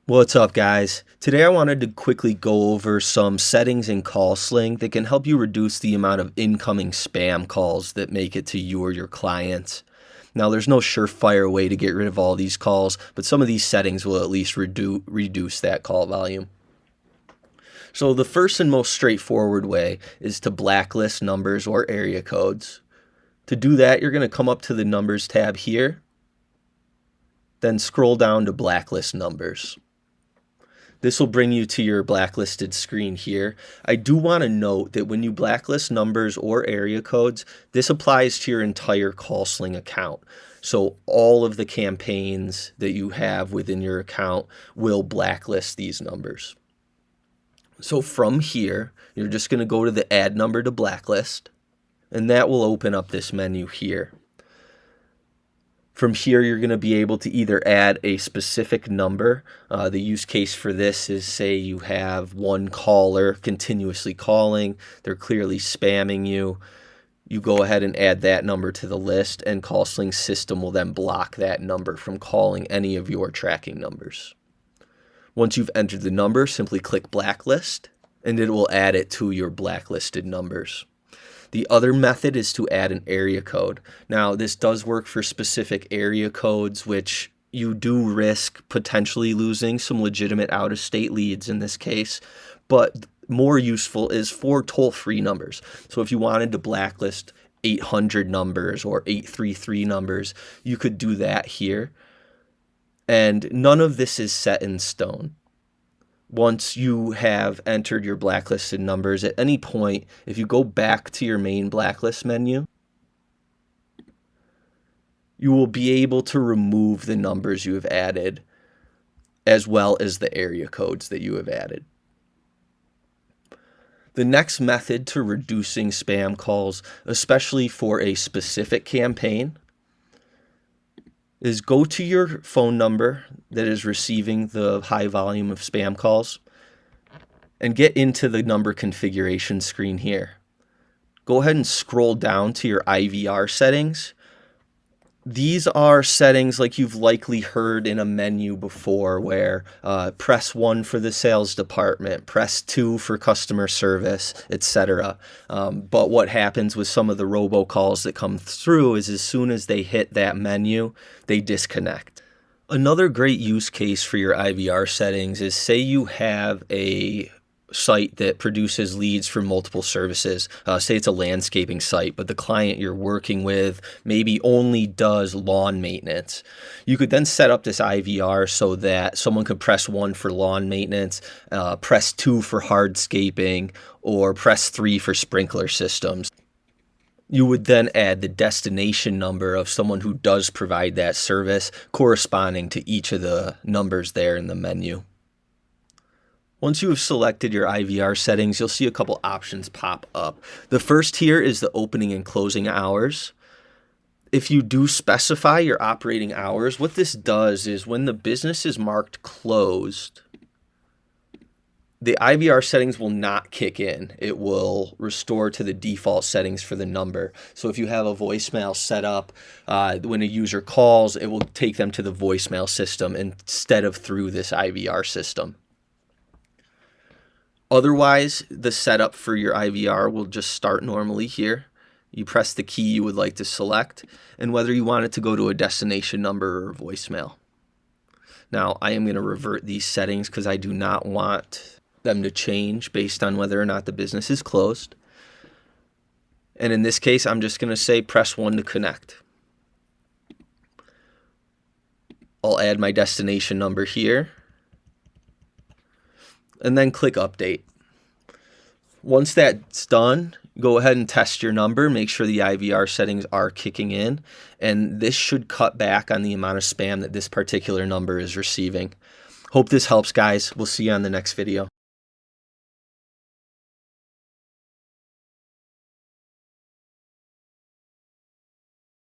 What's up, guys? Today I wanted to quickly go over some settings in Callsling that can help you reduce the amount of incoming spam calls that make it to you or your clients. Now, there's no surefire way to get rid of all these calls, but some of these settings will at least reduce that call volume. So the first and most straightforward way is to blacklist numbers or area codes. To do that, you're going to come up to the Numbers tab here, then scroll down to Blacklist Numbers. This will bring you to your blacklisted screen here. I do want to note that when you blacklist numbers or area codes, this applies to your entire Callsling account. So all of the campaigns that you have within your account will blacklist these numbers. So from here, you're just going to go to the Add Number to Blacklist, and that will open up this menu here. From here, you're going to be able to either add a specific number. The use case for this is, say you have one caller continuously calling, they're clearly spamming you. You go ahead and add that number to the list, and Callsling's system will then block that number from calling any of your tracking numbers. Once you've entered the number, simply click Blacklist, and it will add it to your blacklisted numbers. The other method is to add an area code. Now, this does work for specific area codes, which you do risk potentially losing some legitimate out-of-state leads in this case, but more useful is for toll-free numbers. So if you wanted to blacklist 800 numbers or 833 numbers, you could do that here. And none of this is set in stone. Once you have entered your blacklisted numbers, at any point, if you go back to your main blacklist menu, you will be able to remove the numbers you have added, as well as the area codes that you have added. The next method to reducing spam calls, especially for a specific campaign, is go to your phone number that is receiving the high volume of spam calls and get into the number configuration screen here. Go ahead and scroll down to your IVR settings. These are settings like you've likely heard in a menu before, where press 1 for the sales department, press 2 for customer service, etc. But what happens with some of the robocalls that come through is as soon as they hit that menu, they disconnect. Another great use case for your IVR settings is, say you have a site that produces leads for multiple services. Say it's a landscaping site, but the client you're working with maybe only does lawn maintenance. You could then set up this IVR so that someone could press 1 for lawn maintenance, press 2 for hardscaping, or press 3 for sprinkler systems. You would then add the destination number of someone who does provide that service, corresponding to each of the numbers there in the menu. Once you have selected your IVR settings, you'll see a couple options pop up. The first here is the opening and closing hours. If you do specify your operating hours, what this does is when the business is marked closed, the IVR settings will not kick in. It will restore to the default settings for the number. So if you have a voicemail set up, when a user calls, it will take them to the voicemail system instead of through this IVR system. Otherwise, the setup for your IVR will just start normally here. You press the key you would like to select, and whether you want it to go to a destination number or voicemail. Now, I am going to revert these settings because I do not want them to change based on whether or not the business is closed. And in this case, I'm just going to say press 1 to connect. I'll add my destination number here, and then click Update. Once that's done, go ahead and test your number, make sure the IVR settings are kicking in, and this should cut back on the amount of spam that this particular number is receiving. Hope this helps, guys. We'll see you on the next video.